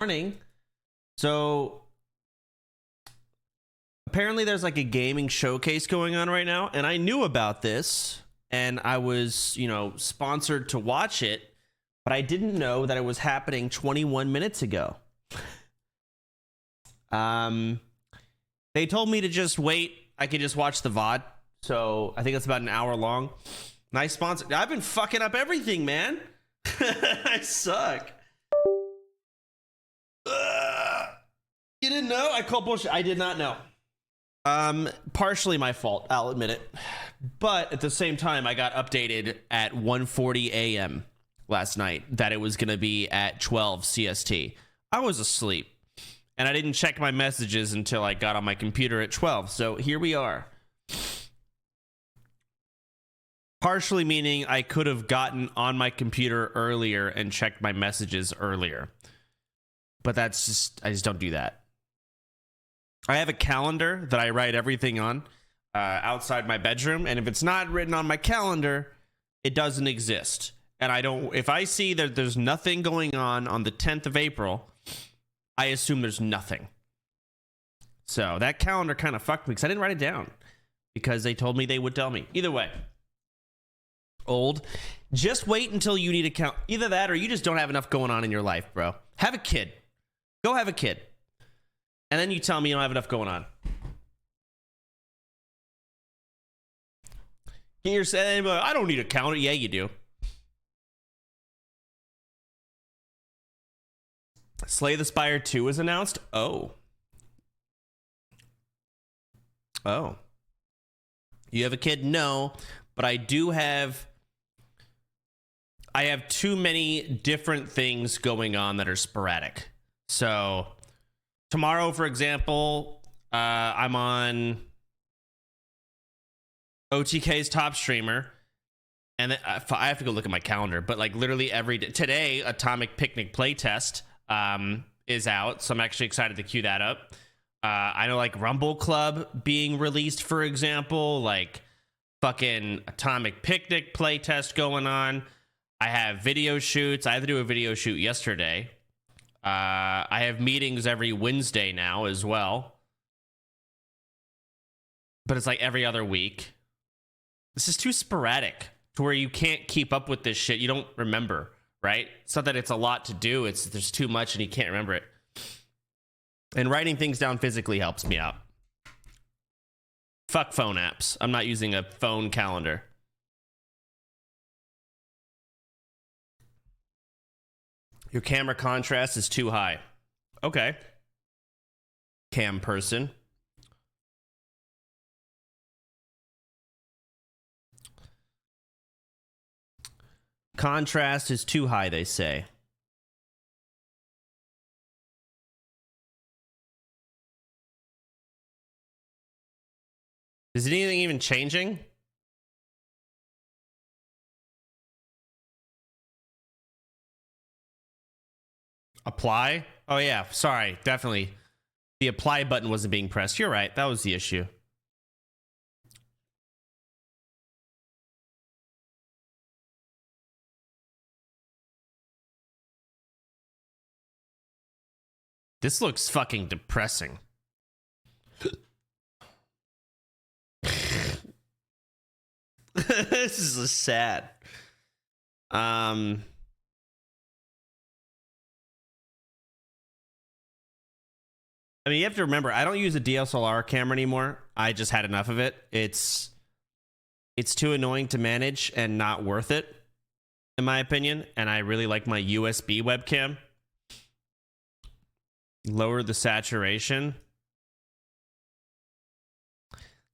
Morning. So apparently there's like a gaming showcase going on right now, and I knew about this and I was, sponsored to watch it, but I didn't know that it was happening 21 minutes ago. They told me to just wait. I could just watch the VOD. So I think it's about an hour long. Nice sponsor. I've been fucking up everything, man. I suck. You didn't know? I call bullshit. I did not know. Partially my fault, I'll admit it. But at the same time, I got updated at 1:40 a.m. last night that it was going to be at 12 CST. I was asleep, and I didn't check my messages until I got on my computer at 12. So here we are. Partially meaning I could have gotten on my computer earlier and checked my messages earlier. But I just don't do that. I have a calendar that I write everything on outside my bedroom, and if it's not written on my calendar, it doesn't exist. And if I see that there's nothing going on the 10th of April, I assume there's nothing. So that calendar kind of fucked me because I didn't write it down because they told me they would tell me. Either way, old, just wait until you need a count. Either that or you just don't have enough going on in your life, bro. Have a kid. Go have a kid. And then you tell me you don't have enough going on. You're saying, I don't need a calendar. Yeah, you do. Slay the Spire 2 is announced. Oh. You have a kid? No. But I have too many different things going on that are sporadic. So tomorrow, for example, I'm on OTK's top streamer, and I have to go look at my calendar, but like literally every day. Today, Atomic Picnic playtest is out, so I'm actually excited to queue that up. I know like Rumble Club being released, for example, like fucking Atomic Picnic playtest going on. I have video shoots. I had to do a video shoot yesterday. I have meetings every Wednesday now as well. But it's like every other week. This is too sporadic to where you can't keep up with this shit. You don't remember, right? It's not that it's a lot to do. There's too much and you can't remember it. And writing things down physically helps me out. Fuck phone apps. I'm not using a phone calendar. Your camera contrast is too high. Okay. Cam person. Contrast is too high, they say. Is anything even changing? Apply? Oh yeah, sorry, definitely. The apply button wasn't being pressed. You're right, that was the issue. This looks fucking depressing. This is sad. I mean, you have to remember, I don't use a DSLR camera anymore. I just had enough of it. It's too annoying to manage and not worth it, in my opinion. And I really like my USB webcam. Lower the saturation.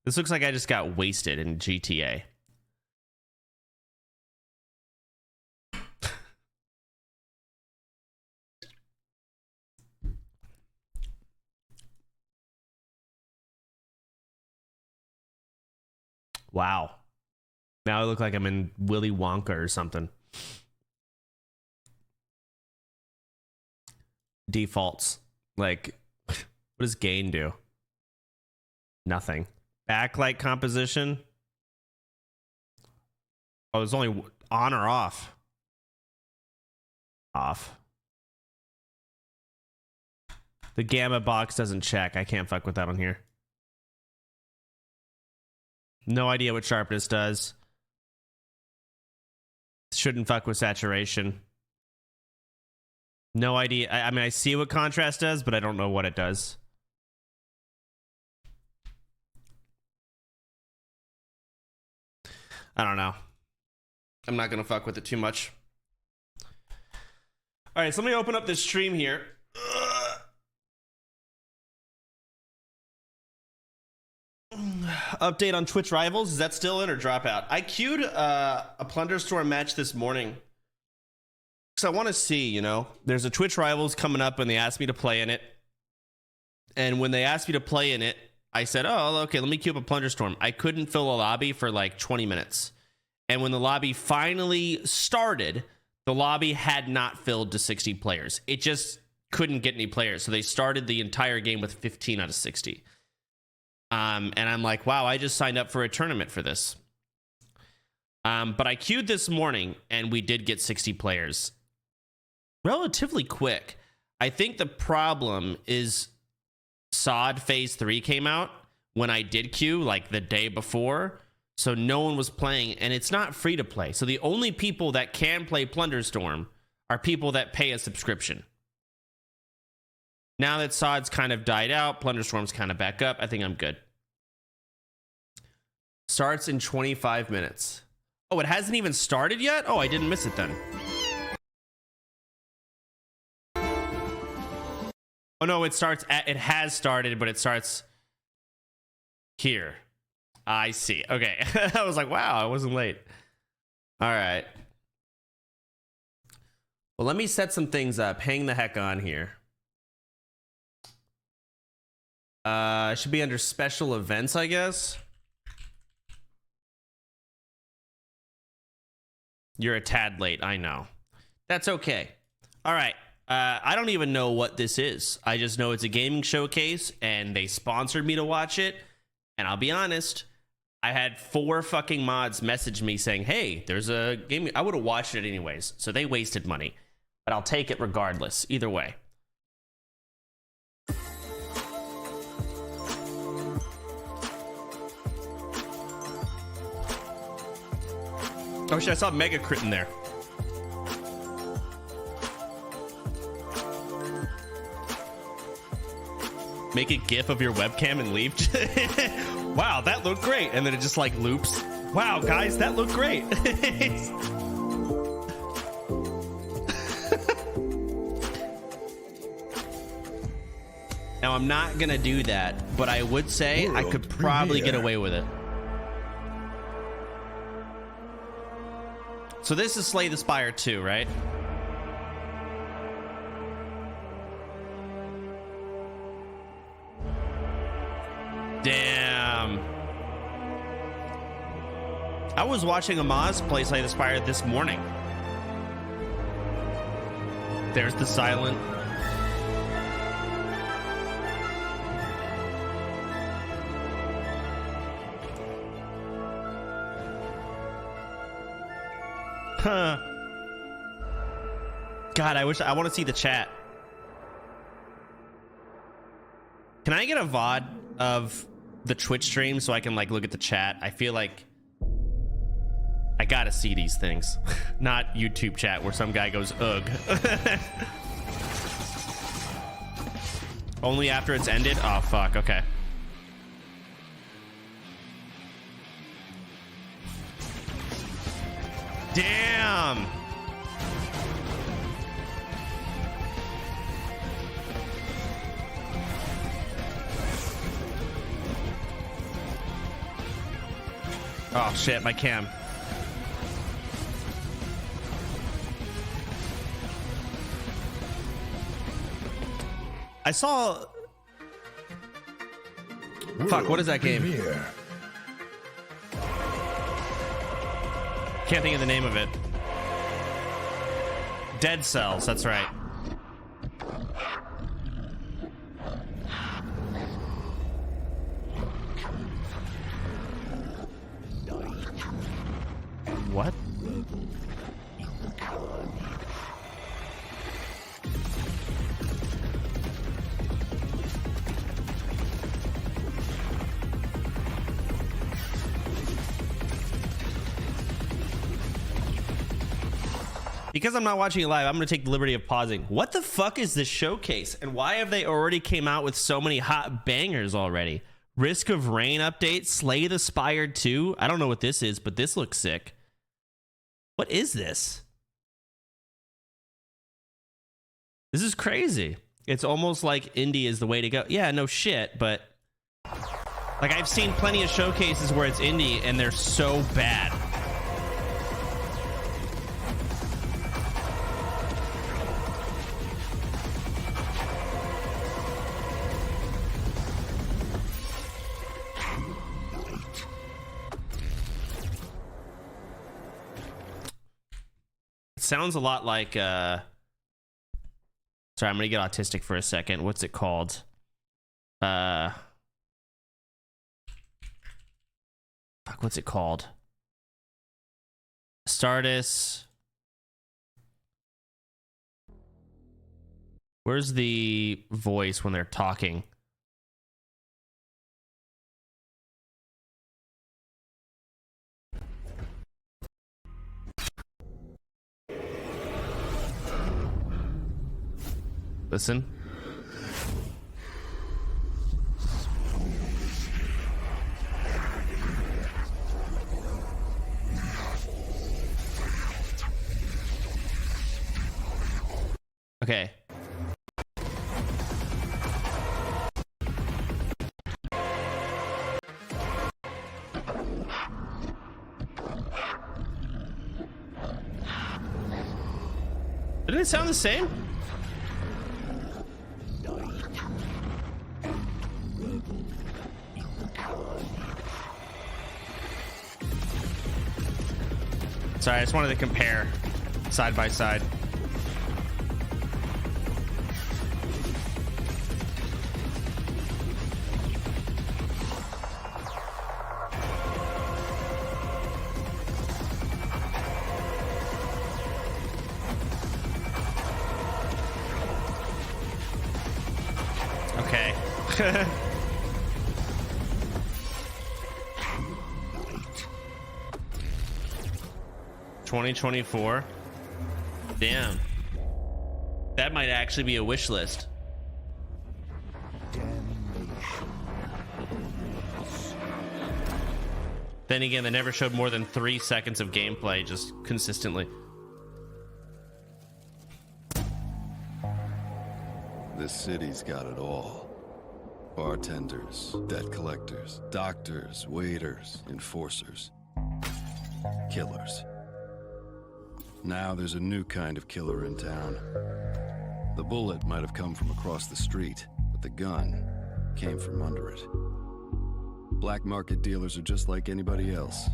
This looks like I just got wasted in GTA. Wow. Now I look like I'm in Willy Wonka or something. Defaults. Like, what does gain do? Nothing. Backlight composition. Oh, it's only on or off. Off. The gamma box doesn't check. I can't fuck with that on here. No idea what sharpness does. Shouldn't fuck with saturation. No idea. I mean, I see what contrast does, but I don't know what it does. I don't know. I'm not going to fuck with it too much. All right, so let me open up this stream here. Update on Twitch Rivals. Is that still in or drop out? I queued a Plunderstorm match this morning. So I want to see, you know, there's a Twitch Rivals coming up and they asked me to play in it. And when they asked me to play in it, I said, oh, okay, let me queue up a Plunderstorm. I couldn't fill a lobby for like 20 minutes. And when the lobby finally started, the lobby had not filled to 60 players. It just couldn't get any players. So they started the entire game with 15 out of 60. And I'm like, wow, I just signed up for a tournament for this. But I queued this morning and we did get 60 players relatively quick. I think the problem is SOD Phase 3 came out when I did queue, like the day before. So no one was playing, and it's not free to play. So the only people that can play Plunderstorm are people that pay a subscription. Now that SOD's kind of died out, Plunderstorm's kind of back up, I think I'm good. Starts in 25 minutes. Oh, it hasn't even started yet? Oh, I didn't miss it then. Oh no, it has started, but it starts here. I see. Okay. I was like, wow, I wasn't late. All right. Well, let me set some things up. Hang the heck on here. It should be under special events, I guess. You're a tad late, I know. That's okay. All right. I don't even know what this is. I just know it's a gaming showcase, and they sponsored me to watch it. And I'll be honest, I had 4 fucking mods message me saying, hey, there's a game. I would have watched it anyways. So they wasted money. But I'll take it regardless. Either way. Oh shit, I saw Mega Crit in there. Make a GIF of your webcam and leave. Wow, that looked great. And then it just like loops. Wow, guys, that looked great. Now, I'm not going to do that, but I would say I could probably get away with it. So this is Slay the Spire 2, right? Damn. I was watching Amaz play Slay the Spire this morning. There's the silent. Huh. God, I want to see the chat. Can I get a VOD of the Twitch stream so I can like look at the chat? I feel like I gotta see these things. Not YouTube chat where some guy goes ugh. Only after it's ended? Oh fuck, okay. Damn. Oh shit, my cam. I saw. Fuck, what is that game? Can't think of the name of it. Dead Cells, that's right. What? Because I'm not watching it live, I'm going to take the liberty of pausing. What the fuck is this showcase? And why have they already came out with so many hot bangers already? Risk of Rain update, Slay the Spire 2. I don't know what this is, but this looks sick. What is this? This is crazy. It's almost like indie is the way to go. Yeah, no shit, but like I've seen plenty of showcases where it's indie and they're so bad. It sounds a lot like sorry, I'm gonna get autistic for a second. What's it called? Fuck, what's it called? Stardust. Where's the voice when they're talking? Listen. Okay. Didn't it sound the same? Sorry, I just wanted to compare side by side. Okay. 2024. Damn. That might actually be a wish list. Then again, they never showed more than 3 seconds of gameplay just consistently. This city's got it all. Bartenders, debt collectors, doctors, waiters, enforcers, killers. Now there's a new kind of killer in town. The bullet might have come from across the street, but the gun came from under it. Black market dealers are just like anybody else.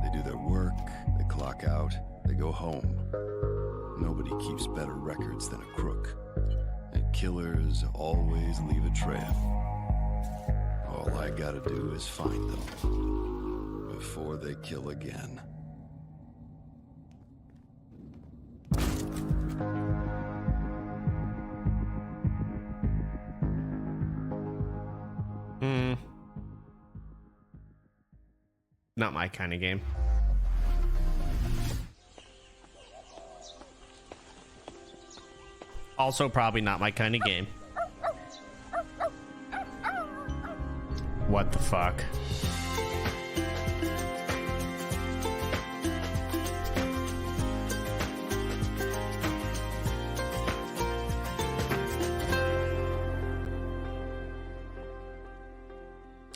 They do their work, they clock out, they go home. Nobody keeps better records than a crook. And killers always leave a trail. All I gotta do is find them before they kill again. Not my kind of game. Also probably not my kind of game. What the fuck?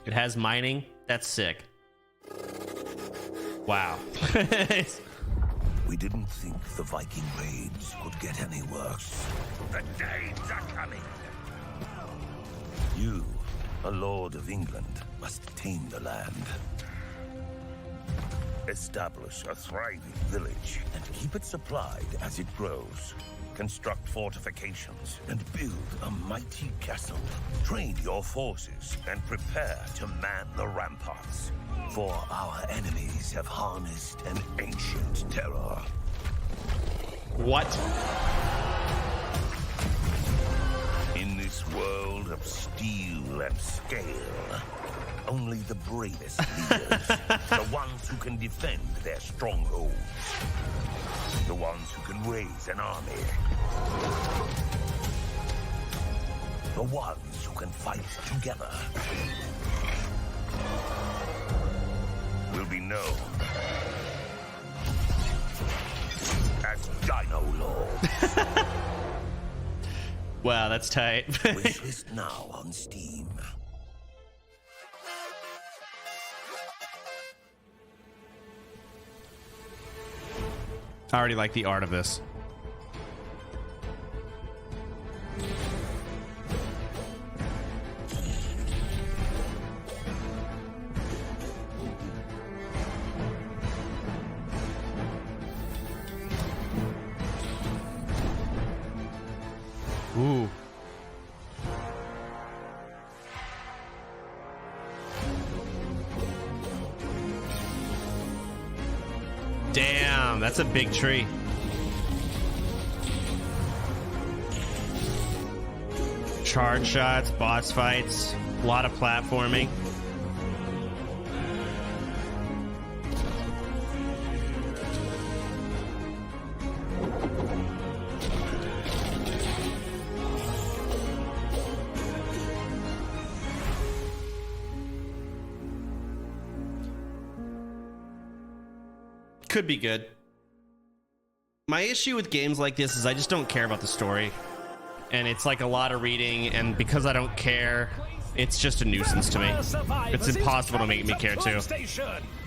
It has mining? That's sick. Wow. We didn't think the Viking raids could get any worse. The Danes are coming. You, a lord of England, must tame the land. Establish a thriving village and keep it supplied as it grows. Construct fortifications and build a mighty castle. Train your forces and prepare to man the ramparts. For our enemies have harnessed an ancient terror. What? In this world world of steel and scale. Only the bravest leaders, the ones who can defend their strongholds, the ones who can raise an army, the ones who can fight together, will be known as Dino Lords. Wow, that's tight. Wishlist now on Steam. I already like the art of this. Ooh. Damn, that's a big tree. Charge shots, boss fights, a lot of platforming. Could be good. My issue with games like this is I just don't care about the story. And it's like a lot of reading, and because I don't care, it's just a nuisance to me. It's impossible to make me care too.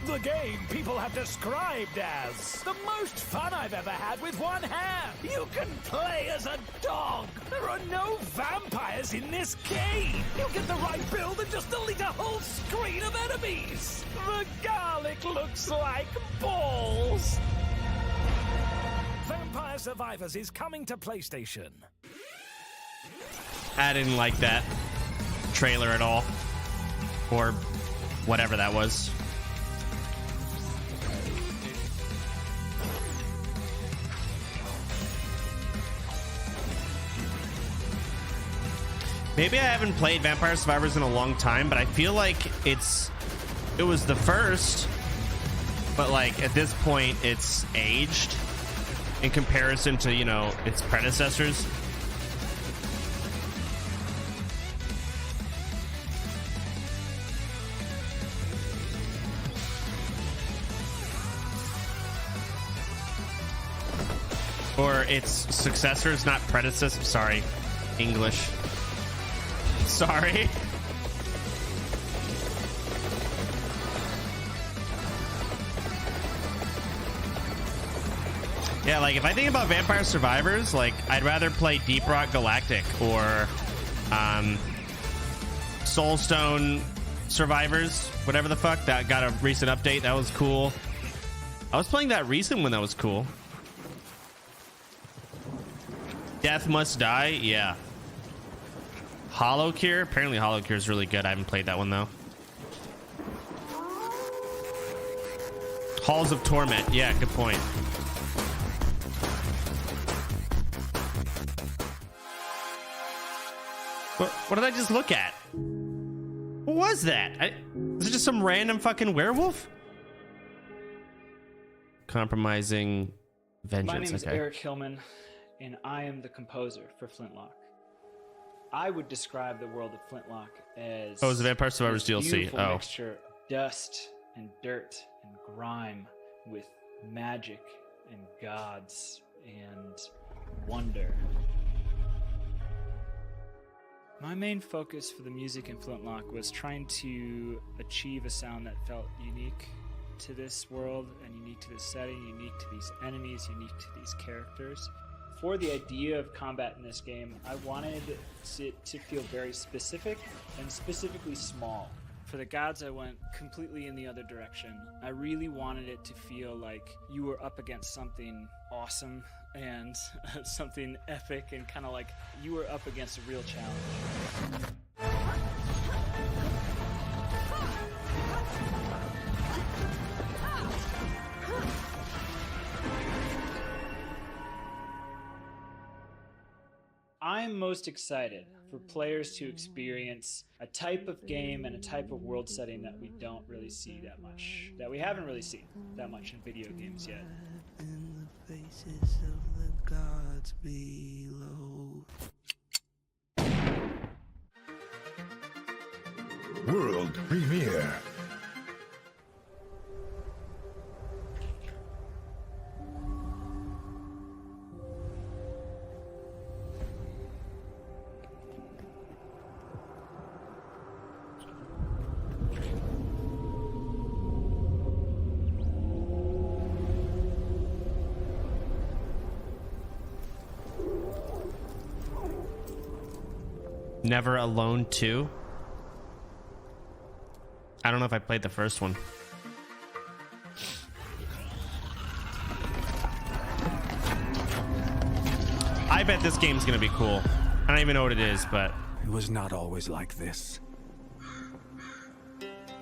The game people have described as the most fun I've ever had with one hand. You can play as a dog. There are no vampires in this game. You get the right build and just delete a whole screen of enemies. The garlic looks like balls. Vampire Survivors is coming to PlayStation. I didn't like that trailer at all, or whatever that was. Maybe I haven't played Vampire Survivors in a long time, but I feel like it was the first, but like at this point it's aged in comparison to, you know, its predecessors. Or its successors, not predecessors. Sorry, English. Sorry. Yeah, like if I think about Vampire Survivors, like I'd rather play Deep Rock Galactic or Soulstone Survivors, whatever the fuck. That got a recent update. That was cool. I was playing that recent one. That was cool. Death Must Die, yeah. Hollow Cure, apparently Hollow Cure is really good. I haven't played that one though. Halls of Torment, yeah, good point. What did I just look at? What was that? Is it just some random fucking werewolf? Compromising vengeance. My name is Eric Hillman, and I am the composer for Flintlock. I would describe the world of Flintlock as it's the Vampire Survivors DLC. A mixture of dust and dirt and grime with magic and gods and wonder. My main focus for the music in Flintlock was trying to achieve a sound that felt unique to this world and unique to this setting, unique to these enemies, unique to these characters. For the idea of combat in this game, I wanted it to feel very specific and specifically small. For the gods, I went completely in the other direction. I really wanted it to feel like you were up against something awesome and something epic, and kind of like you were up against a real challenge. I'm most excited for players to experience a type of game and a type of world setting that we don't really see that much, that we haven't really seen that much in video games yet. In the faces of the gods below. World premiere. Never Alone 2. I don't know if I played the first one. I bet this game's gonna be cool. I don't even know what it is, but It was not always like this.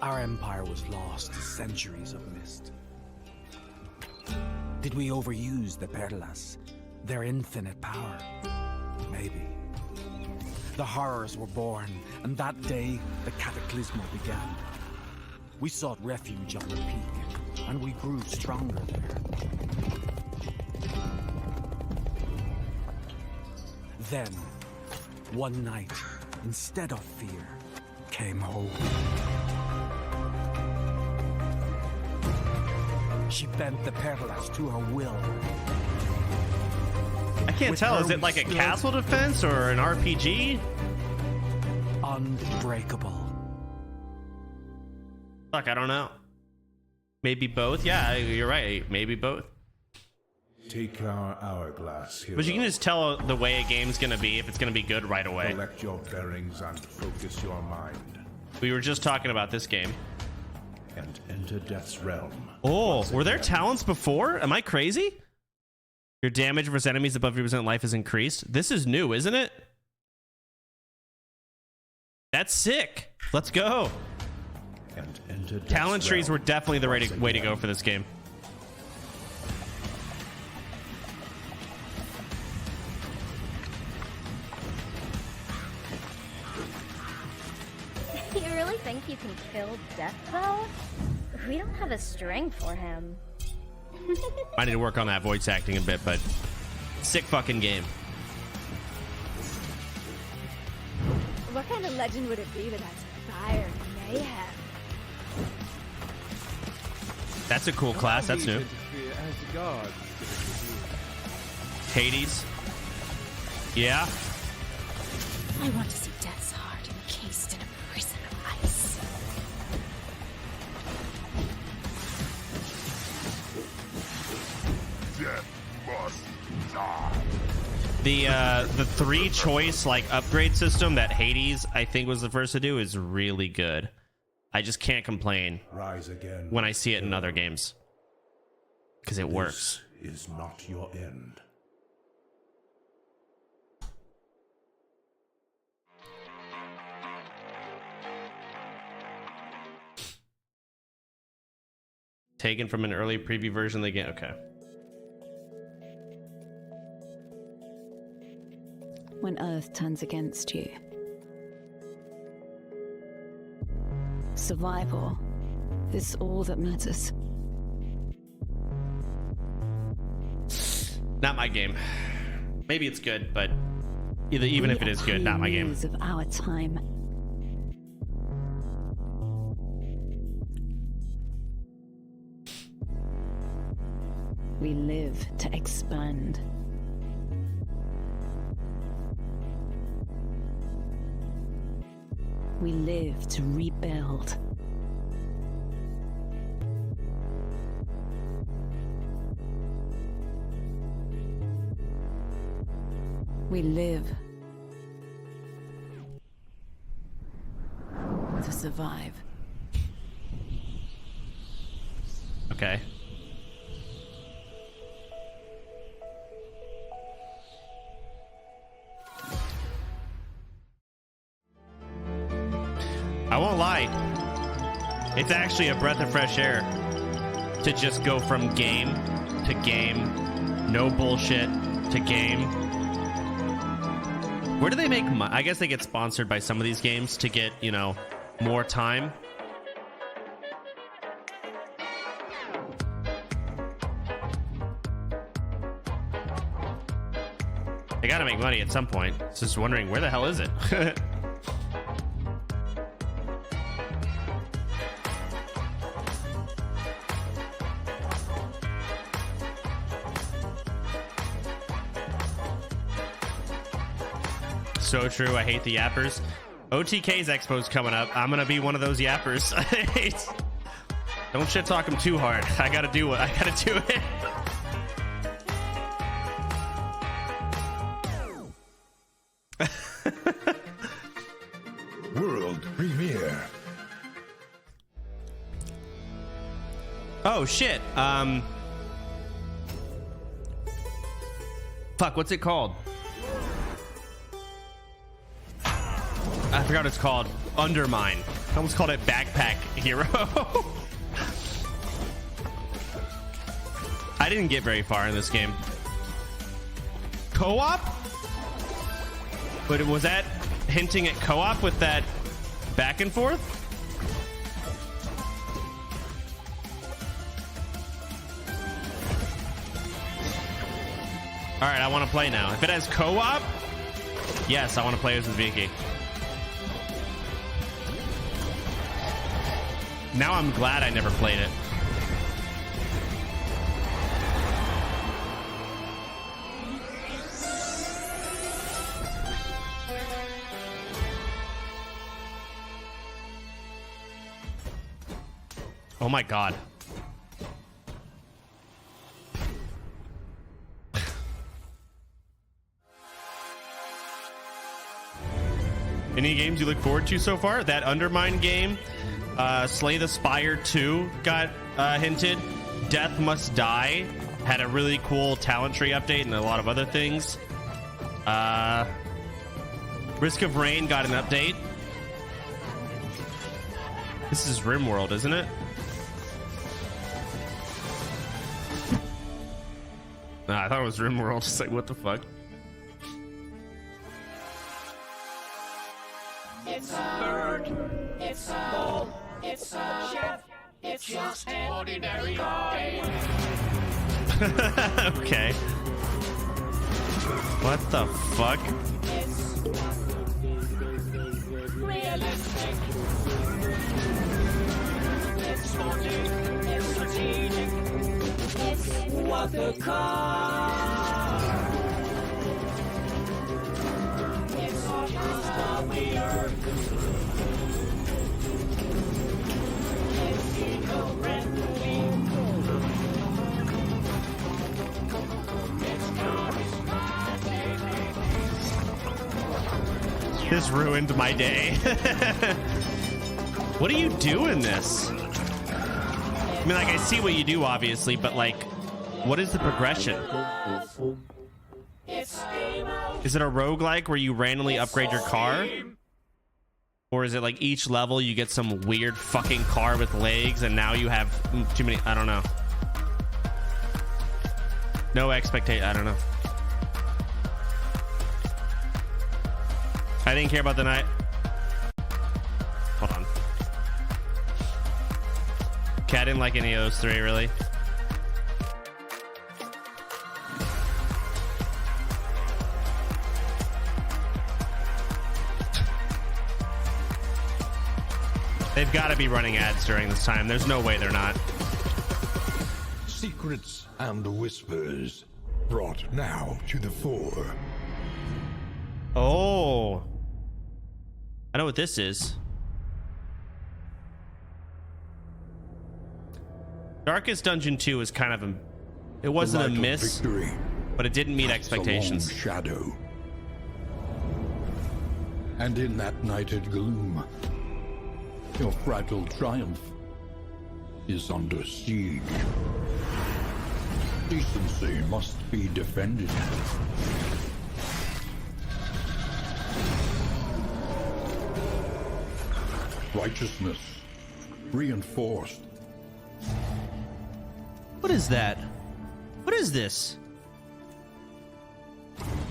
Our empire was lost to centuries of mist. Did we overuse the Perlas? Their infinite power? Maybe. The horrors were born, and that day, the cataclysm began. We sought refuge on the peak, and we grew stronger there. Then, one night, instead of fear, came hope. She bent the Perlas to her will. I can't With tell. her Is it we like a stood castle defense or an RPG? unbreakable. Fuck, I don't know. Maybe both. Yeah, you're right. Maybe both. Take our hourglass here. But you can just tell the way a game's gonna be if it's gonna be good right away. Collect your bearings and focus your mind. We were just talking about this game. And enter Death's realm. Oh, were there talents before? Am I crazy? Your damage versus enemies above 3% life is increased. This is new, isn't it? That's sick. Let's go. And enter Death's Talent trees were realm definitely the once way to go again. for this game. You really think you can kill Death, though? We don't have a string for him. I need to work on that voice acting a bit, but sick fucking game. What kind of legend would it be that has fire and mayhem? That's a cool class. That's new. Hades. Yeah. I want to see Death's heart encased in a prison of ice. Death must die. The three choice like upgrade system that Hades I think was the first to do is really good. I just can't complain Rise again. when I see it in other games because it works. This is not your end. Taken from an early preview version of the game. Okay. When Earth turns against you, survival is all that matters. Not my game. Maybe it's good, but even if it is good, not my game. Years of our time. We live to expand. We live to rebuild. We live to survive. Okay. I won't lie. It's actually a breath of fresh air to just go from game to game, no bullshit, to game. Where do they make money? I guess they get sponsored by some of these games to get, you know, more time. They gotta make money at some point. Just wondering, where the hell is it? So true. I hate the yappers. OTK's Expo's coming up. I'm gonna be one of those yappers. Don't shit talk him too hard. I gotta do what I gotta do it. World premiere. Oh shit. Fuck, what's it called? I forgot what it's called. Undermine. I almost called it Backpack Hero. I didn't get very far in this game. Co-op? But was that hinting at co-op with that back and forth? All right, I want to play now. If it has co-op, yes, I want to play as with Vicky. Now I'm glad I never played it. Oh my god. Any games you look forward to so far? That Undermine game, Slay the Spire 2 got hinted. Death Must Die had a really cool talent tree update and a lot of other things. Risk of Rain got an update. This is RimWorld, isn't it? Nah, I thought it was RimWorld. Just like, what the fuck? It's a bird, it's a bull, it's a chef, it's just an ordinary day. Okay. What the fuck? It's realistic. It's sporting, it's strategic. It's what the car. It's just how we are. It's eco-friendly. It's charismatic. This ruined my day. What do you do in this? I mean, like, I see what you do, obviously, but, like, what is the progression? Is it a roguelike where you randomly upgrade your car? Or is it like each level you get some weird fucking car with legs and now you have too many? I don't know. No expectation. I don't know. I didn't care about the night. Hold on. Okay, I didn't like any of those three, really. They've got to be running ads during this time. There's no way they're not. Secrets and whispers brought now to the fore. Oh. I know what this is. Darkest Dungeon 2 is kind of a... It wasn't a miss, but it didn't meet expectations. Shadow. And in that nighted gloom, your fragile triumph is under siege. Decency must be defended. Righteousness reinforced. What is that? What is this?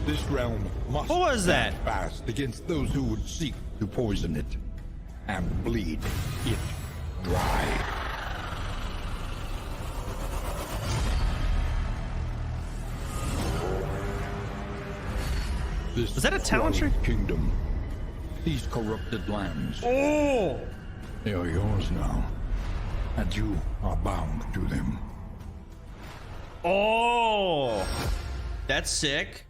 This realm must What was that? stand fast against those who would seek to poison it and bleed it dry. This Was that a talent tree? kingdom, these corrupted lands, Oh! they are yours now, and you are bound to them. Oh! That's sick.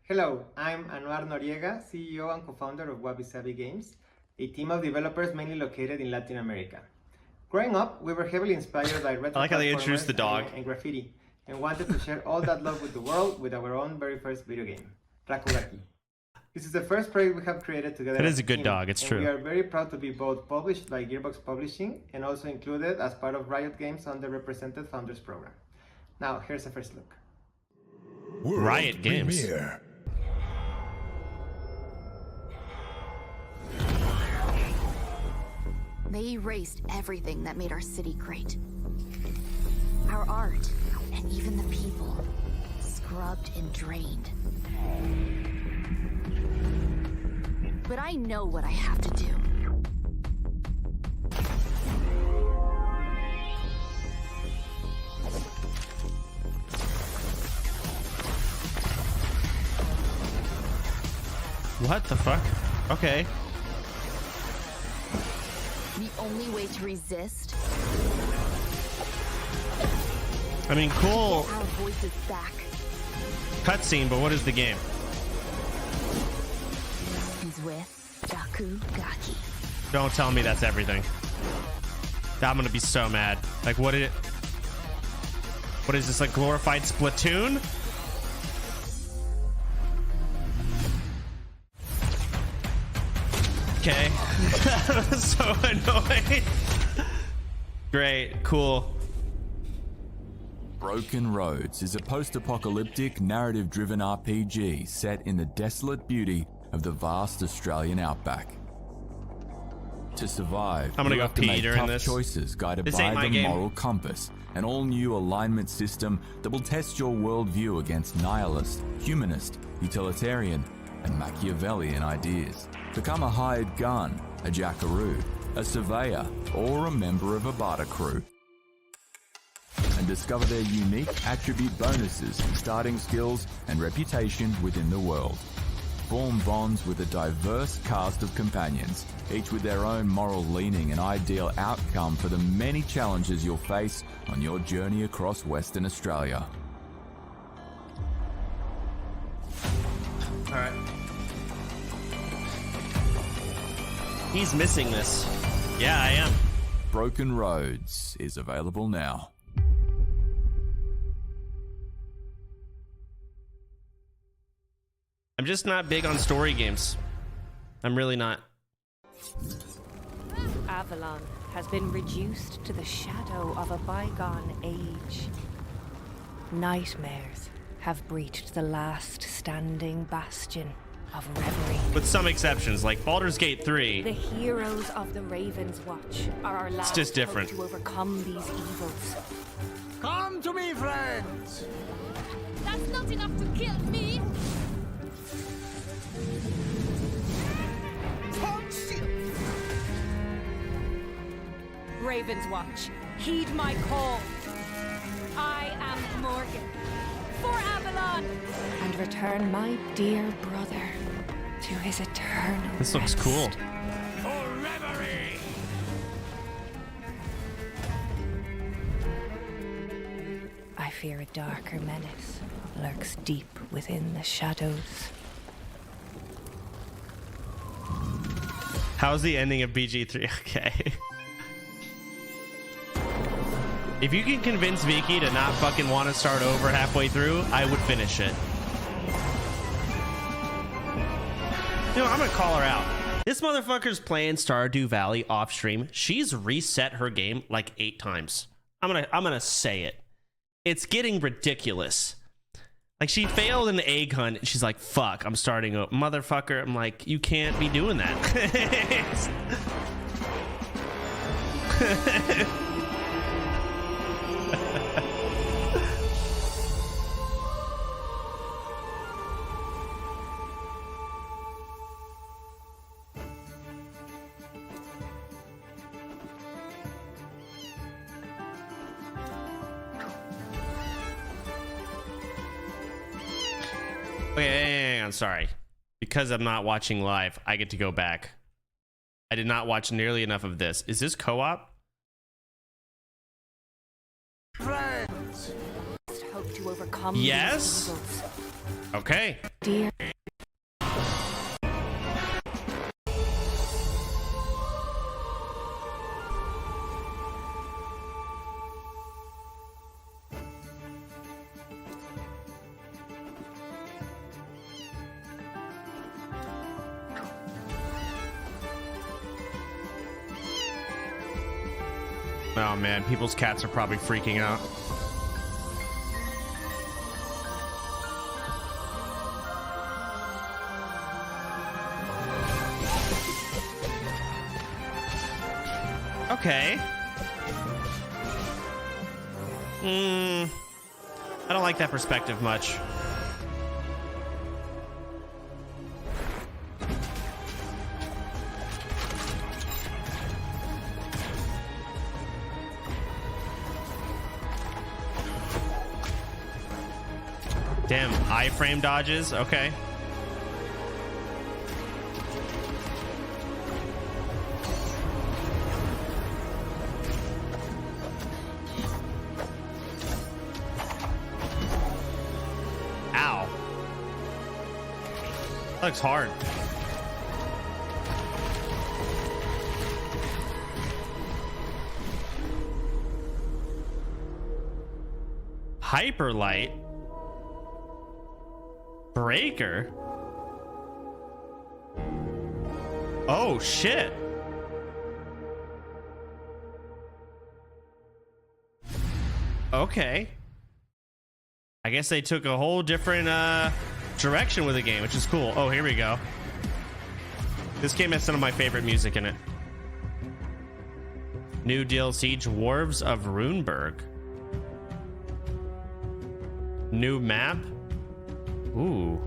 Hello, I'm Anuar Noriega, CEO and co-founder of Wabi Sabi Games, a team of developers mainly located in Latin America. Growing up, we were heavily inspired by retro I like how they platformers introduced the dog. and graffiti, and wanted to share all that love with the world with our own very first video game, Rakuraki. This is the first project we have created together. That as is a good team, dog, it's and true. We are very proud to be both published by Gearbox Publishing and also included as part of Riot Games' Underrepresented Founders Program. Now, here's a first look. World Riot Games. premiere. They erased everything that made our city great. Our art, and even the people, scrubbed and drained. But I know what I have to do. What the fuck? Okay. The only way to resist. I mean, cool Get our voices back. cutscene, but what is the game? Is with Daku Gaki. Don't tell me that's everything. I'm gonna be so mad. Like, what is this, like glorified Splatoon? Okay. So annoying. Great, cool. Broken Roads is a post-apocalyptic, narrative-driven RPG set in the desolate beauty of the vast Australian outback. To survive, I'm gonna you go have to pee make during tough this. choices guided This by ain't my the game. moral compass, an all-new alignment system that will test your worldview against nihilist, humanist, utilitarian, and Machiavellian ideas. Become a hired gun, a jackaroo, a surveyor, or a member of a barter crew. And discover their unique attribute bonuses, starting skills, and reputation within the world. Form bonds with a diverse cast of companions, each with their own moral leaning and ideal outcome for the many challenges you'll face on your journey across Western Australia. All right. He's missing this. Yeah, I am. Broken Roads is available now. I'm just not big on story games. I'm really not. Avalon has been reduced to the shadow of a bygone age. Nightmares have breached the last standing bastion of reverie. With some exceptions, like Baldur's Gate 3. The heroes of the Raven's Watch are our last just different. hope to overcome these evils. Come to me, friends! That's not enough to kill me! Raven's Watch, heed my call. I am Morgan, for Avalon, and return my dear brother to his eternal This looks cool. rest. For reverie! I fear a darker menace lurks deep within the shadows. How's the ending of BG3? Okay. If you can convince Vicky to not fucking want to start over halfway through, I would finish it. You know, I'm gonna call her out. This motherfucker's playing Stardew Valley off stream. She's reset her game like 8 times. I'm gonna say it. It's getting ridiculous. Like, she failed an egg hunt and she's like, fuck, I'm starting over. Motherfucker, I'm like, you can't be doing that. Okay, hang on, sorry. Because I'm not watching live, I get to go back. I did not watch nearly enough of this. Is this co-op? Friends. Hope to overcome Yes. these evils. Okay. Dear. Oh man, people's cats are probably freaking out. Okay. I don't like that perspective much. Damn, iframe dodges. Okay. Ow. That looks hard. Hyperlight. Breaker? Oh shit. Okay. I guess they took a whole different direction with the game, which is cool. Oh, here we go. This game has some of my favorite music in it. New DLC, Dwarves of Runeberg. New map. Ooh.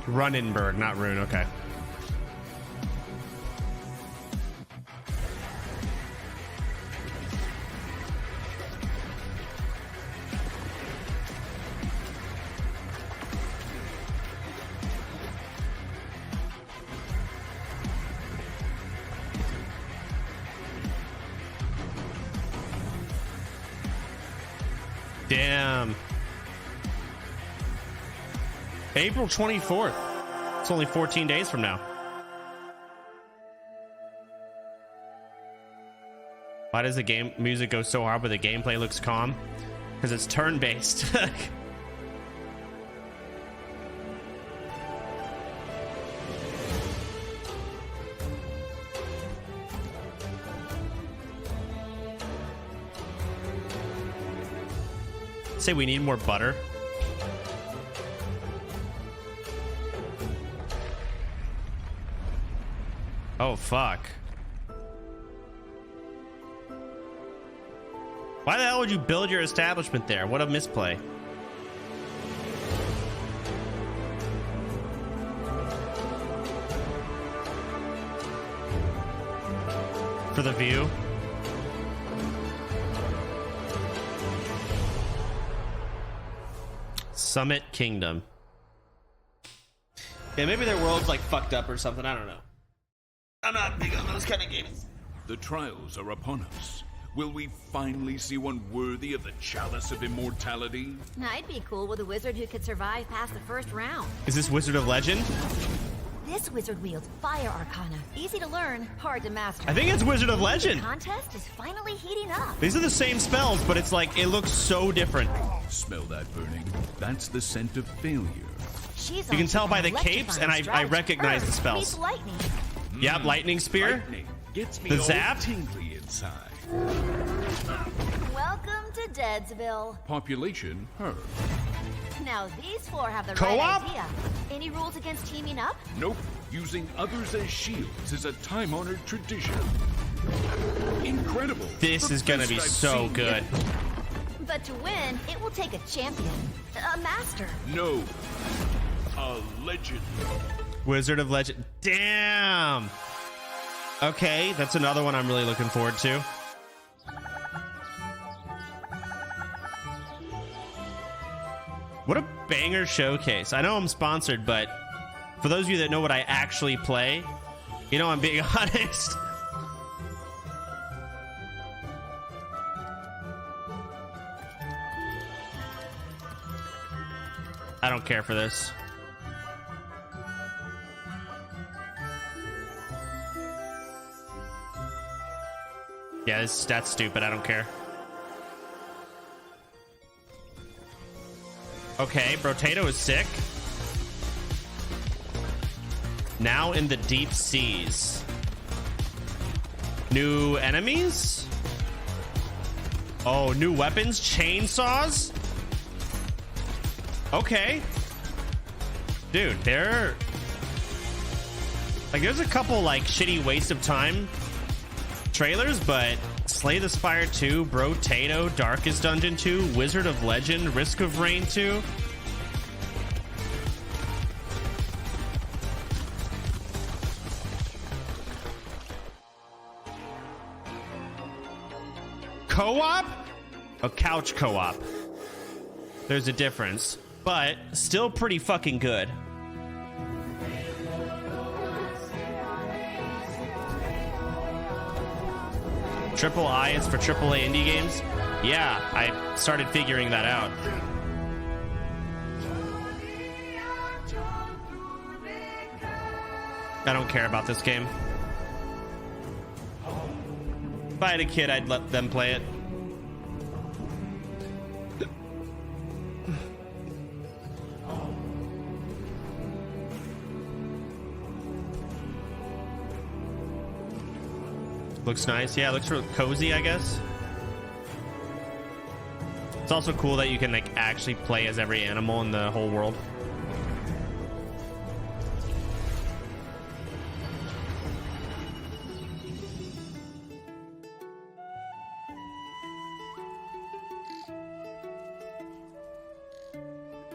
Runenberg, not Rune, okay. Damn. April 24th. It's only 14 days from now. Why does the game music go so hard but the gameplay looks calm? Because it's turn-based. Say we need more butter. Oh, fuck. Why the hell would you build your establishment there? What a misplay. For the view. Summit Kingdom. Yeah, maybe their world's like fucked up or something. I don't know. I'm not big on those kind of games. The trials are upon us. Will we finally see one worthy of the chalice of immortality? I'd be cool with a wizard who could survive past the first round. Is this Wizard of Legend? This wizard wields fire arcana. Easy to learn, hard to master. I think it's Wizard of Legend. The contest is finally heating up. These are the same spells, but it's like, it looks so different. Smell that burning? That's the scent of failure. She's You can tell by the electrifying capes, and I strike. recognize the Earth spells. meets lightning. Yep, Lightning Spear. Lightning gets me The all zap. tingly inside. Welcome to Deadsville. Population, her. Now these four have the Co-op? right idea. Any rules against teaming up? Nope. Using others as shields is a time-honored tradition. Incredible. This The is gonna best be I've so seen good. yet. But to win, it will take a champion, a master. No. A legend. Wizard of Legend. Damn. Okay, that's another one I'm really looking forward to. What a banger showcase. I know I'm sponsored, but for those of you that know what I actually play, you know I'm being honest. I don't care for this. Yeah, that's stupid. I don't care. Okay, Brotato is sick. Now in the deep seas. New enemies? Oh, new weapons? Chainsaws? Okay. Dude, there's a couple, like, shitty waste of time trailers, but Slay the Spire 2, Brotato, Darkest Dungeon 2, Wizard of Legend, Risk of Rain 2. Co-op? A couch co-op. There's a difference, but still pretty fucking good. Triple I is for AAA indie games? Yeah, I started figuring that out. I don't care about this game. If I had a kid, I'd let them play it. Looks nice. Yeah, it looks real cozy, I guess. It's also cool that you can, like, actually play as every animal in the whole world.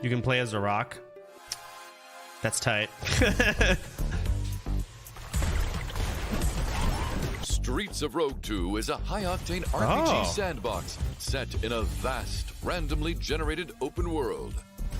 You can play as a rock. That's tight. Streets of Rogue 2 is a high-octane RPG sandbox set in a vast, randomly generated open world.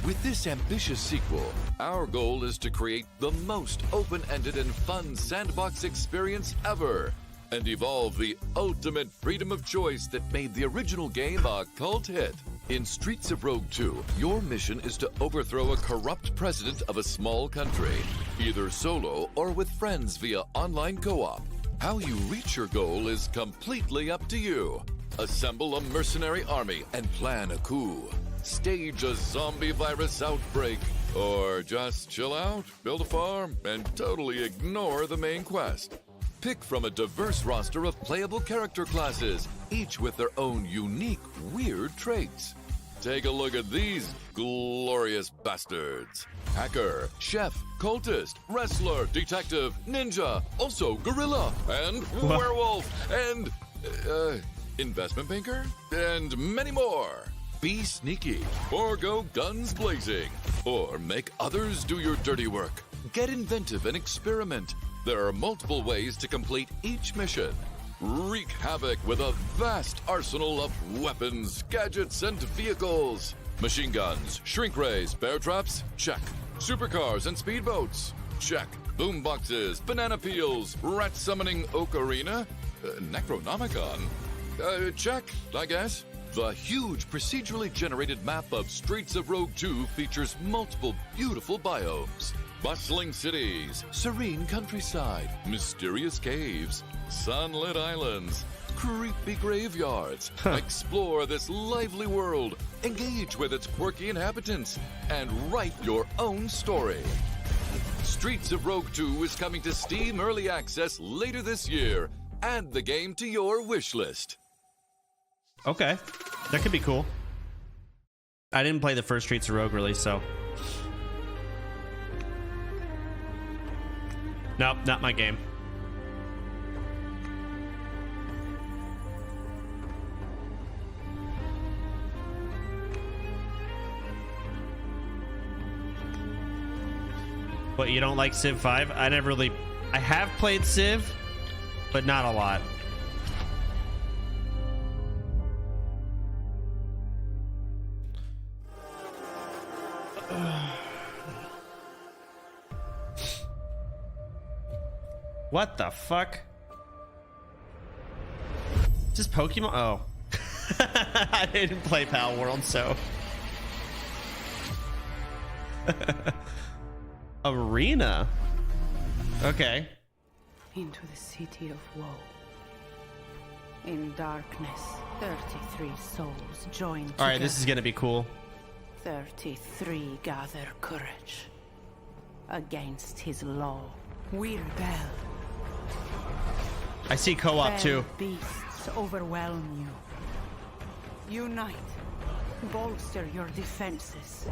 With this ambitious sequel, our goal is to create the most open-ended and fun sandbox experience ever, and evolve the ultimate freedom of choice that made the original game a cult hit. In Streets of Rogue 2, your mission is to overthrow a corrupt president of a small country, either solo or with friends via online co-op. How you reach your goal is completely up to you. Assemble a mercenary army and plan a coup. Stage a zombie virus outbreak. Or just chill out, build a farm, and totally ignore the main quest. Pick from a diverse roster of playable character classes, each with their own unique, weird traits. Take a look at these glorious bastards. Hacker, chef, cultist, wrestler, detective, ninja, also gorilla, and werewolf, and investment banker, and many more. Be sneaky, or go guns blazing, or make others do your dirty work. Get inventive and experiment. There are multiple ways to complete each mission. Wreak havoc with a vast arsenal of weapons, gadgets, and vehicles. Machine guns, shrink rays, bear traps? Check. Supercars and speedboats? Check. Boomboxes, banana peels, rat summoning ocarina? Necronomicon? Check, I guess. The huge procedurally generated map of Streets of Rogue 2 features multiple beautiful biomes. Bustling cities, serene countryside, mysterious caves, sunlit islands, creepy graveyards. Explore this lively world, engage with its quirky inhabitants, and write your own story. Streets of Rogue 2 is coming to Steam Early Access later this year. Add the game to your wish list. Okay, that could be cool. I didn't play the first Streets of Rogue release, so... Nope, not my game. What, you don't like Civ 5? I have played Civ. but not a lot. What the fuck? Is this Pokemon? Oh. I didn't play Pal World, so. Arena. Okay. Into the city of woe. In darkness, 33 souls join together. All right, this is gonna be cool. 33 gather courage. Against his law, we rebel. I see co-op too. Beasts overwhelm you. Unite. Bolster your defenses.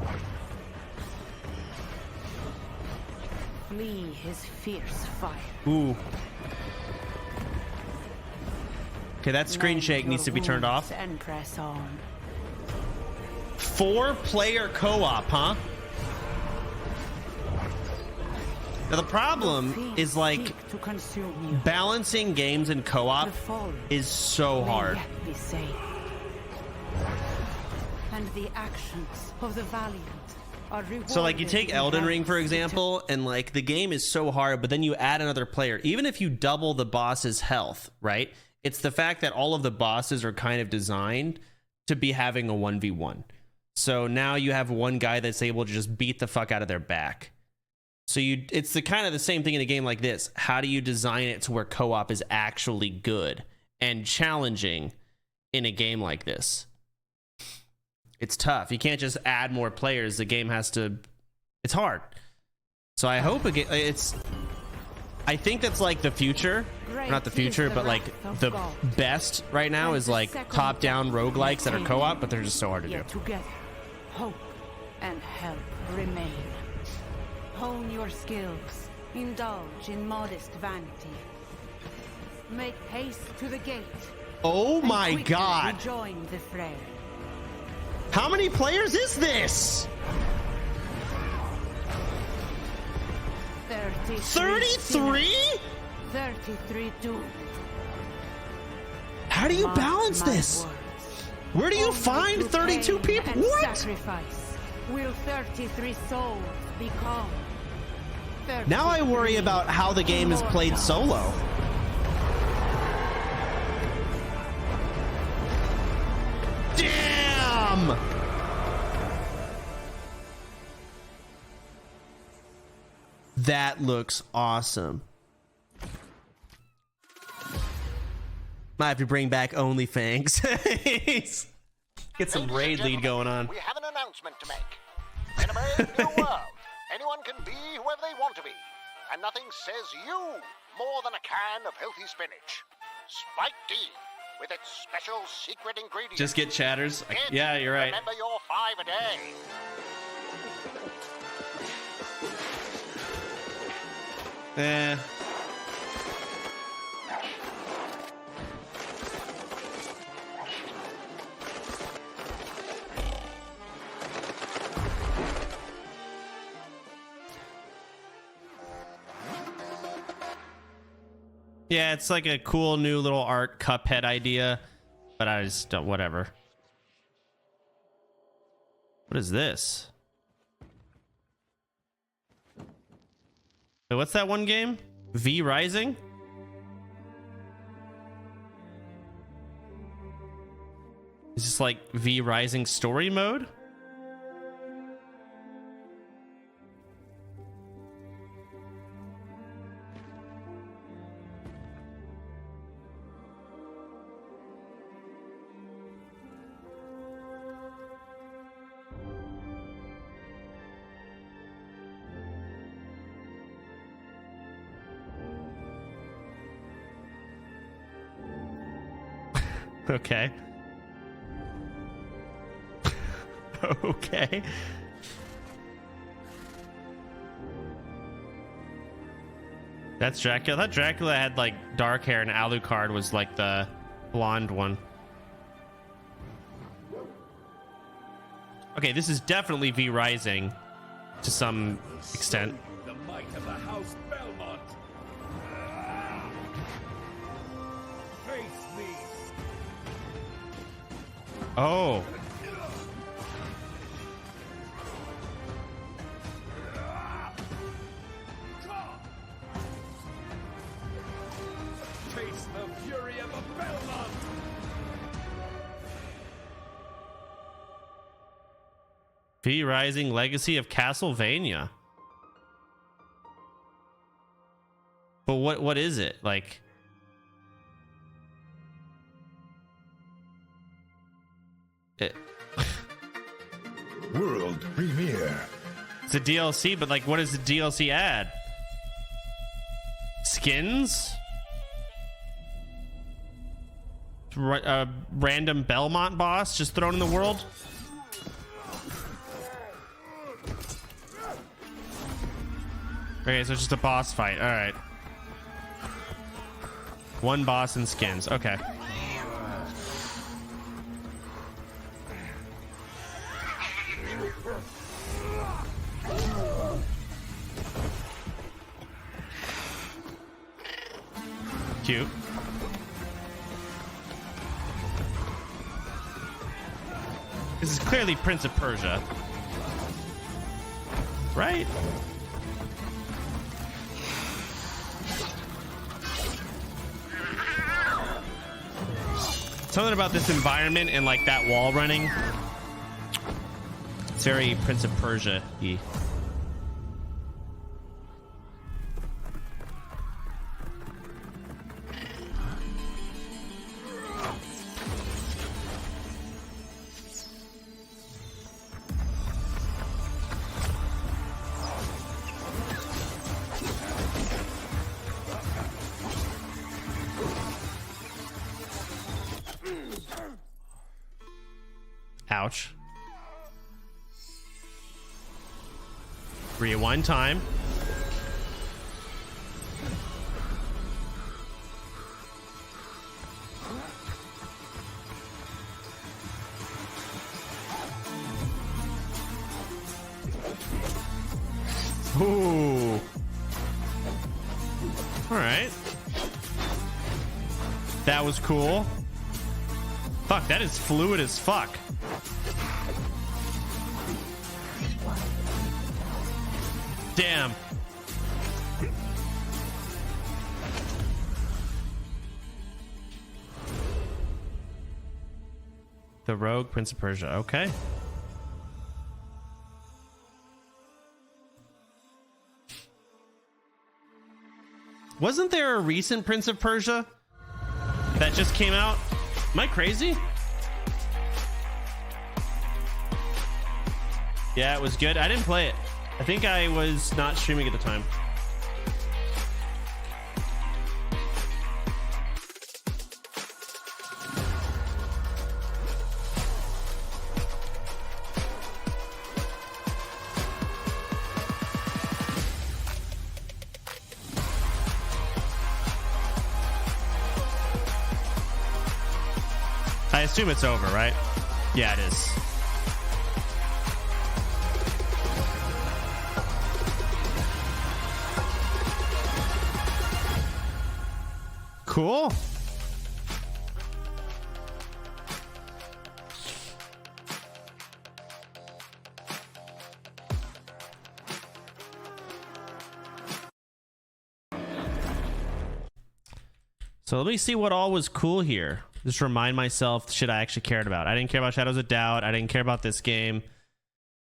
Flee his fierce fire. Ooh. Okay, that screen shake needs to be turned off. And press on. 4-player co-op, huh? Now the problem is like balancing games in co-op is so hard. And the actions of the valiant are rewarded. So like you take Elden Ring for example, and like the game is so hard, but then you add another player. Even if you double the boss's health, right? It's the fact that all of the bosses are kind of designed to be having a 1v1. So now you have one guy that's able to just beat the fuck out of their back. So it's the kind of the same thing in a game like this. How do you design it to where co-op is actually good and challenging in a game like this? It's tough. You can't just add more players. The game has to. It's hard. So I hope I think that's like the future. Not the future, but like the best right now is like top-down roguelikes that are co-op, but they're just so hard to do. Together, hope and help remain. Hone your skills. Indulge in modest vanity. Make haste to the gate. Oh my god! Join the fray. How many players is this? 33? 33 doomed. How do you balance this? Where do you find 32 people? What? Sacrifice. Will 33 souls become? Now I worry about how the game is played solo. Damn! That looks awesome. Might have to bring back OnlyFans. Get some raid lead going on. We have an announcement to make. In a brand new world, anyone can be whoever they want to be, and nothing says you more than a can of healthy spinach. Spike D, with its special secret ingredient. Just get chatters. Yeah, you're right. Remember your 5 a day. Eh. Yeah, it's like a cool new little art Cuphead idea, but I just don't, whatever. What is this? Wait, what's that one game? V Rising? Is this like V Rising story mode? Okay. Okay. That's Dracula. I thought Dracula had like dark hair and Alucard was like the blonde one. Okay, this is definitely V Rising to some extent. The might of the House Belmont. Oh. Taste the fury of a Belmont! V Rising Legacy of Castlevania. But what is it? Like it World premiere. It's a DLC, but like what does the DLC add? Skins? A random Belmont boss just thrown in the world? Okay, so it's just a boss fight. All right. One boss and skins. Okay. Cute. This is clearly Prince of Persia. Right? Something about this environment and like that wall running. It's very Prince of Persia-y. Ouch. Rewind time. Ooh. All right. That was cool. Fuck, that is fluid as fuck. Damn. The Rogue Prince of Persia. Okay. Wasn't there a recent Prince of Persia that just came out? Am I crazy? Yeah, it was good. I didn't play it. I think I was not streaming at the time. I assume it's over, right? Yeah, it is. Cool. So let me see what all was cool here. Just remind myself the shit I actually cared about. I didn't care about Shadows of Doubt. I didn't care about this game.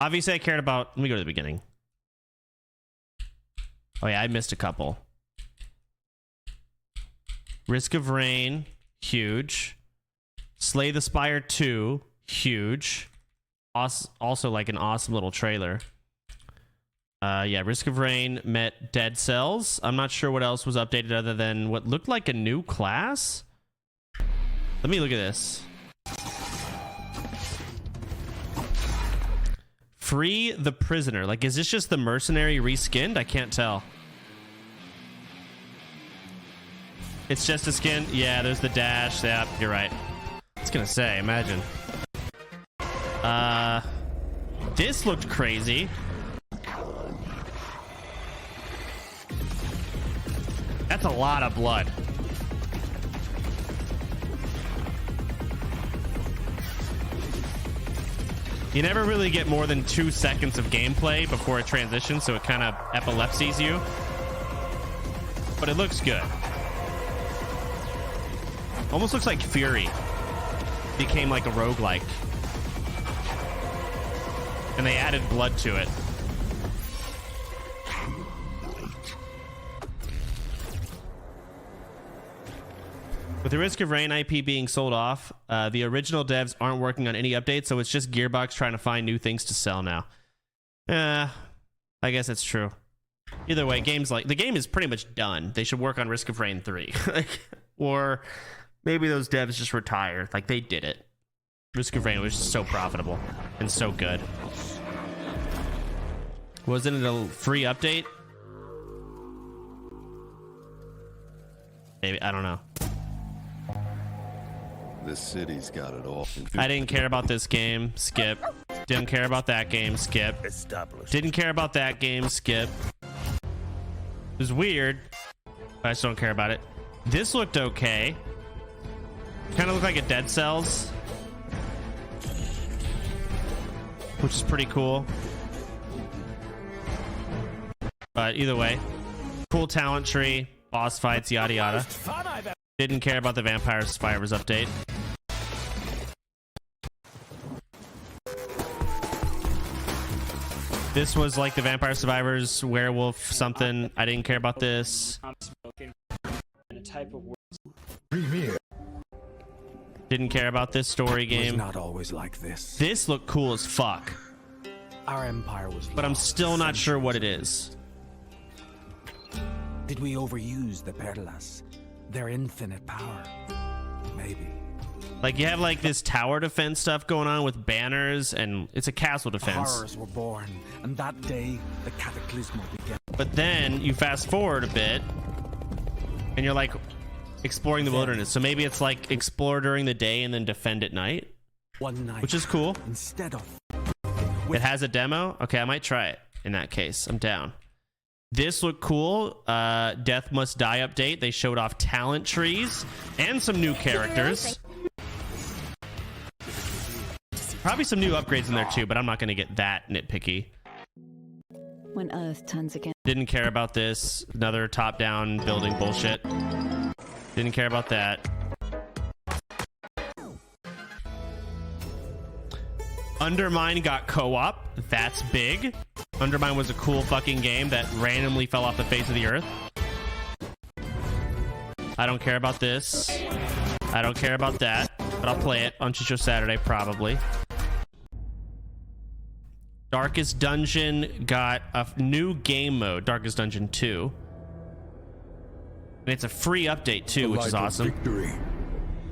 Obviously, I cared about... Let me go to the beginning. Oh, yeah, I missed a couple. Risk of Rain, huge. Slay the Spire 2, huge. Also like an awesome little trailer. Yeah, Risk of Rain met Dead Cells. I'm not sure what else was updated other than what looked like a new class. Let me look at this. Free the Prisoner. Like, is this just the mercenary reskinned? I can't tell. It's just a skin. Yeah, there's the dash. Yeah, you're right. I was gonna say, imagine. This looked crazy. That's a lot of blood. You never really get more than 2 seconds of gameplay before it transitions, so it kind of epilepsies you. But it looks good. Almost looks like Fury became like a roguelike. And they added blood to it. With the Risk of Rain IP being sold off, the original devs aren't working on any updates, so it's just Gearbox trying to find new things to sell now. I guess it's true. Either way, games like the game is pretty much done. They should work on Risk of Rain 3. Or maybe those devs just retire. Like, they did it. Risk of Rain was just so profitable and so good. Wasn't it a free update? Maybe, I don't know. This city's got it all. I didn't care about this game. Skip. Didn't care about that game. Skip. Didn't care about that game. Skip. It was weird. But I just don't care about it. This looked okay. Kind of looked like a Dead Cells, which is pretty cool. But either way, cool talent tree, boss fights, yada yada. Didn't care about the Vampire Survivors update. This was like the Vampire Survivors werewolf something. I didn't care about this. Didn't care about this story game. Not always like this. This looked cool as fuck. Our empire was, but I'm still not sure what it is. Did we overuse the Perlas? Their infinite power? Maybe. Like, you have like this tower defense stuff going on with banners, and it's a castle defense. Horrors were born, and that day the cataclysmal began. But then you fast forward a bit, and you're like exploring the wilderness. So maybe it's like explore during the day and then defend at night. One night, which is cool. Instead of it has a demo. Okay, I might try it. In that case, I'm down. This looked cool. Death Must Die update. They showed off talent trees and some new characters. Probably some new upgrades in there too, but I'm not going to get that nitpicky. When Earth turns again. Didn't care about this. Another top-down building bullshit. Didn't care about that. Undermine got co-op. That's big. Undermine was a cool fucking game that randomly fell off the face of the earth. I don't care about this. I don't care about that. But I'll play it on Chicho Saturday, probably. Darkest Dungeon got a new game mode, Darkest Dungeon 2. And it's a free update too, which is awesome. Victory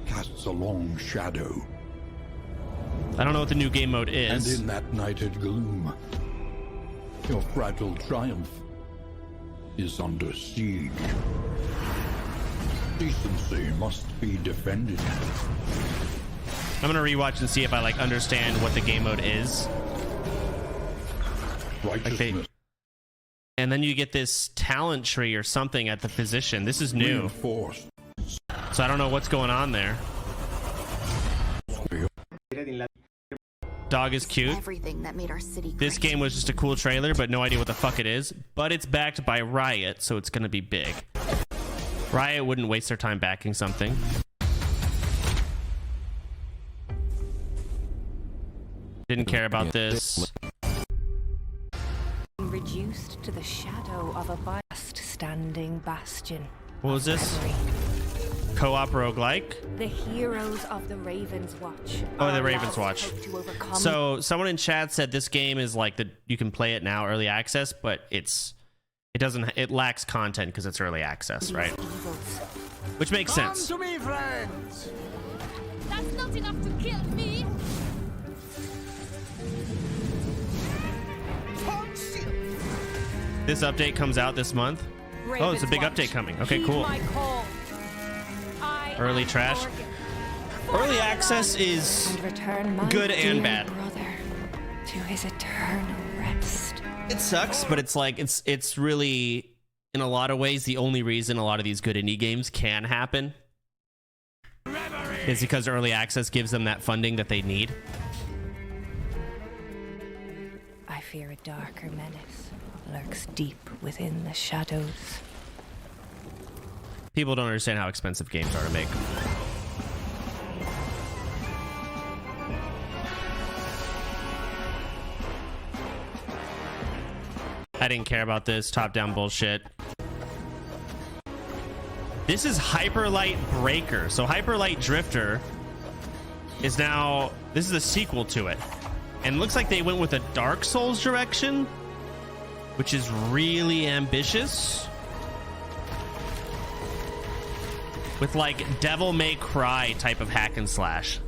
casts a long shadow. I don't know what the new game mode is. And in that nighted gloom, your fragile triumph is under siege. Decency must be defended. I'm gonna rewatch and see if I like understand what the game mode is. Righteousness. And then you get this talent tree or something at the position. This is new. Reinforced. So I don't know what's going on there. Dog is cute. Everything that made our city this great. game was just a cool trailer, but no idea what the fuck it is. But it's backed by Riot, so it's gonna be big. Riot wouldn't waste their time backing something. Didn't care about this. Reduced to the shadow of a vast standing bastion. What was this? Co-op roguelike. The heroes of the Raven's Watch. Oh, the Raven's Watch. So someone in chat said this game is like you can play it now, early access, but it lacks content because it's early access, right? Which makes sense. Come to me, friends. That's not enough to kill me. This update comes out this month. Oh, it's a big update coming. Okay, cool. Early trash. Early access is good and bad. Brother to his eternal rest. It sucks, but it's like it's really in a lot of ways the only reason a lot of these good indie games can happen is because early access gives them that funding that they need. fear a darker menace lurks deep within the shadows. People don't understand how expensive games are to make. I didn't care about this top-down bullshit. This is Hyperlight Breaker. So Hyperlight Drifter is now... This is a sequel to it. And it looks like they went with a Dark Souls direction, which is really ambitious. With like Devil May Cry type of hack and slash.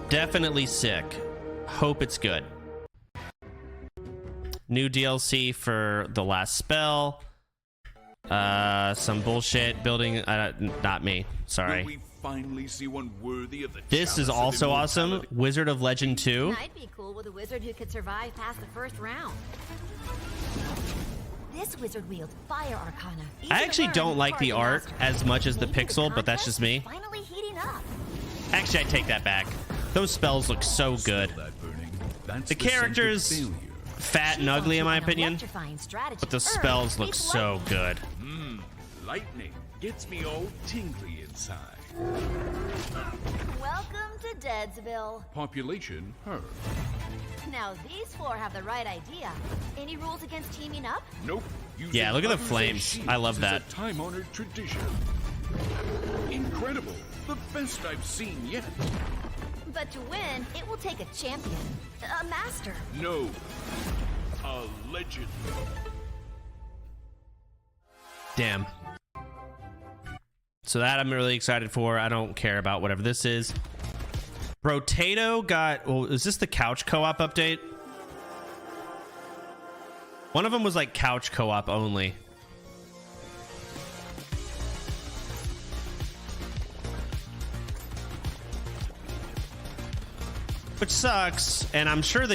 Definitely sick. Hope it's good. New DLC for The Last Spell. Some bullshit building. Not me. Sorry. Will we finally see one worthy of the This is chalice of also awesome. immortality? Wizard of Legend 2. I'd be cool with a wizard who could survive past the first round. This wizard wields fire arcana. I actually don't like the art as much as the pixel, but that's just me. Finally heating up. Actually, I take that back. Those spells look so good. The characters, fat and ugly in my opinion, but the spells look so good. Lightning gets me all tingly inside. Welcome to Deadsville. Population her. Now these four have the right idea. Any rules against teaming up? Nope. Yeah, look at the Using flames. I love shields is that. a time-honored tradition. Incredible. The best I've seen yet. But to win, it will take a champion, a master. No. A legend. Damn. So that I'm really excited for. I don't care about whatever this is. Brotato got... Well, is this the couch co-op update? One of them was like couch co-op only. Which sucks, and I'm sure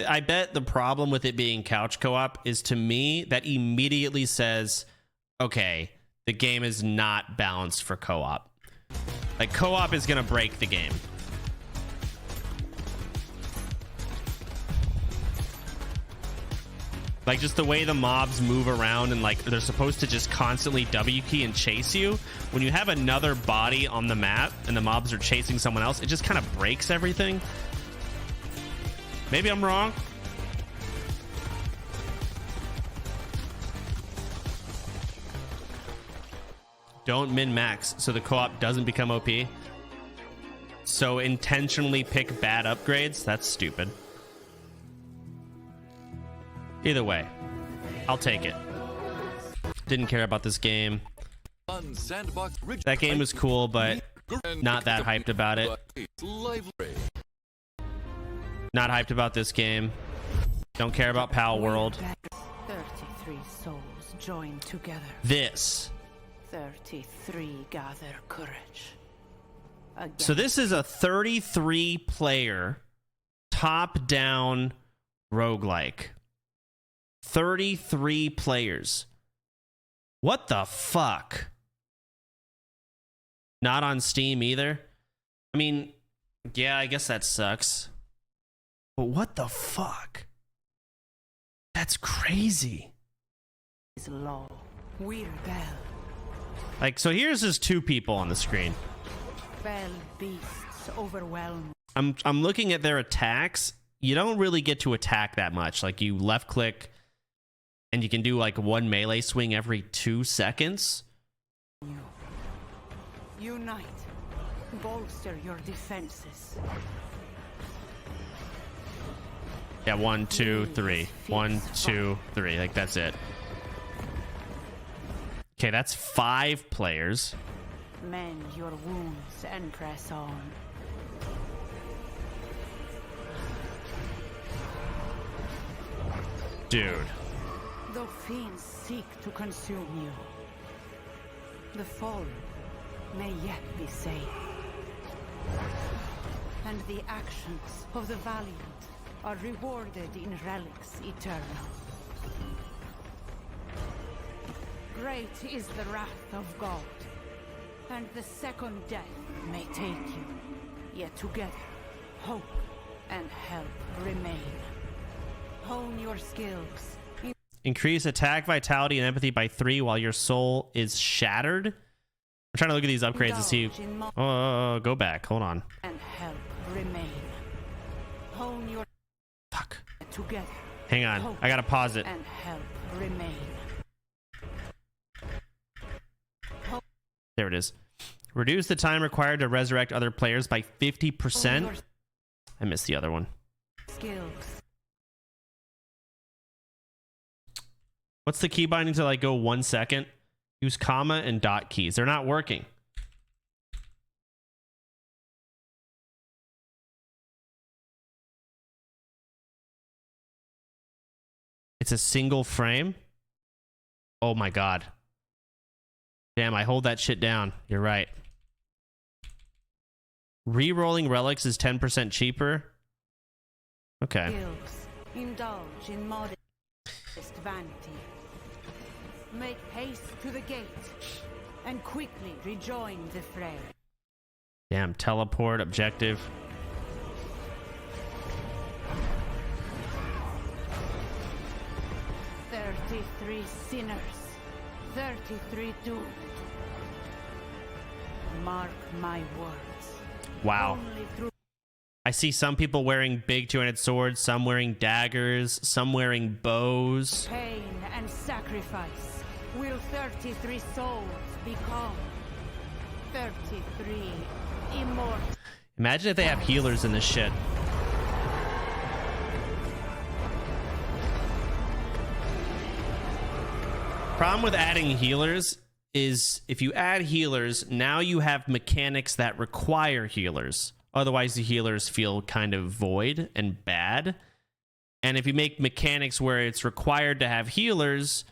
I bet the problem with it being couch co-op is, to me, that immediately says, okay, the game is not balanced for co-op. Like, co-op is gonna break the game. Like, just the way the mobs move around and, like, they're supposed to just constantly W key and chase you. When you have another body on the map and the mobs are chasing someone else, it just kind of breaks everything. Maybe I'm wrong. Don't min-max so the co-op doesn't become OP. So intentionally pick bad upgrades? That's stupid. Either way, I'll take it. Didn't care about this game. That game was cool, but not that hyped about it. Not hyped about this game. Don't care about Pal World. 33 souls join together. This. 33 gather courage. So this is a 33 player top-down roguelike. 33 players. What the fuck? Not on Steam either? I mean, yeah, I guess that sucks. But what the fuck? That's crazy. Is law. We rebel. Like, so here's just two people on the screen. Fell beasts overwhelm. I'm looking at their attacks. You don't really get to attack that much. Like, you left click and you can do like one melee swing every 2 seconds. Unite. Bolster your defenses. Yeah, 1, 2, 3. 1, 2, 3. Like, that's it. Okay, that's 5 players. Mend your wounds and press on. Dude. Though fiends seek to consume you, the fallen may yet be saved. And the actions of the valiant are rewarded in relics eternal. Great is the wrath of God, And the second death may take you, yet together, hope and help remain. Hone your skills. Increase attack vitality and empathy by 3 while your soul is shattered. I'm trying to look at these upgrades to see. Oh, go back. Hold on. And help remain. Hone your fuck. Together. Hang on. I gotta pause it. And help remain. There it is. Reduce the time required to resurrect other players by 50%. I missed the other one. Skills. What's the key binding to like go 1 second? Use comma and dot keys. They're not working. It's a single frame. Oh my god. Damn, I hold that shit down. You're right. Re-rolling relics is 10% cheaper. Okay. Skills. Indulge in modest vanity. Make haste to the gate and quickly rejoin the fray. Damn, teleport objective. "33 sinners, 33 doomed. Mark my words." Wow. Only through I see some people wearing big two-handed swords, some wearing daggers, some wearing bows. pain and sacrifice will 33 souls become 33 immortal. Imagine if they have healers in this shit. Problem with adding healers is if you add healers, now you have mechanics that require healers. Otherwise, the healers feel kind of void and bad. And if you make mechanics where it's required to have healers,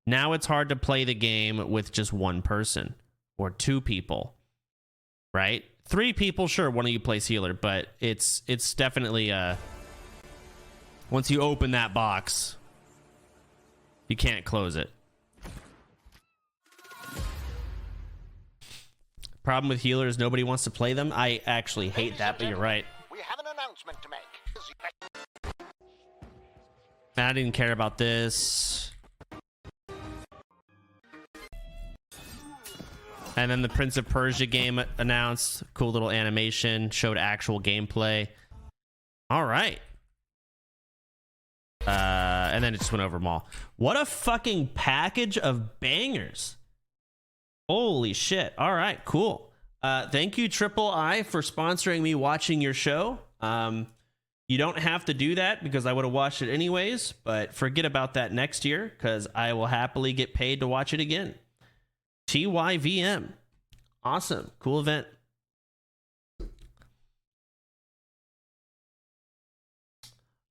now it's hard to play the game with just one person or 2 people, right? 3 people, sure, one of you plays healer, but it's definitely once you open that box, you can't close it. Problem with healers, nobody wants to play them. I actually hate that, but you're right. We have an announcement to make. I didn't care about this. And then the Prince of Persia game announced. Cool little animation. Showed actual gameplay. All right. And then it just went over them all. What a fucking package of bangers. Holy shit. All right, cool. Thank you, Triple I, for sponsoring me watching your show. You don't have to do that because I would have watched it anyways, but forget about that next year because I will happily get paid to watch it again. TYVM. Awesome. Cool event.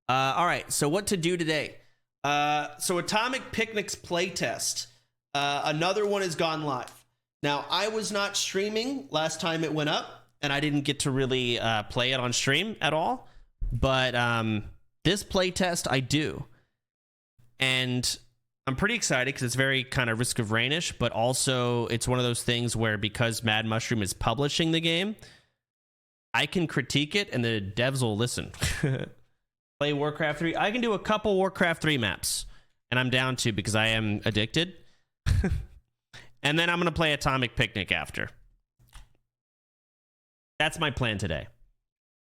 All right, so what to do today? So Atomic Picnic's playtest. Another one has gone live. Now, I was not streaming last time it went up, and I didn't get to really play it on stream at all. But this playtest, I do. And I'm pretty excited because it's very kind of Risk of Rain-ish, but also it's one of those things where because Mad Mushroom is publishing the game, I can critique it, and the devs will listen. Play Warcraft 3. I can do a couple Warcraft 3 maps, and I'm down to because I am addicted. And then I'm going to play Atomic Picnic after. That's my plan today.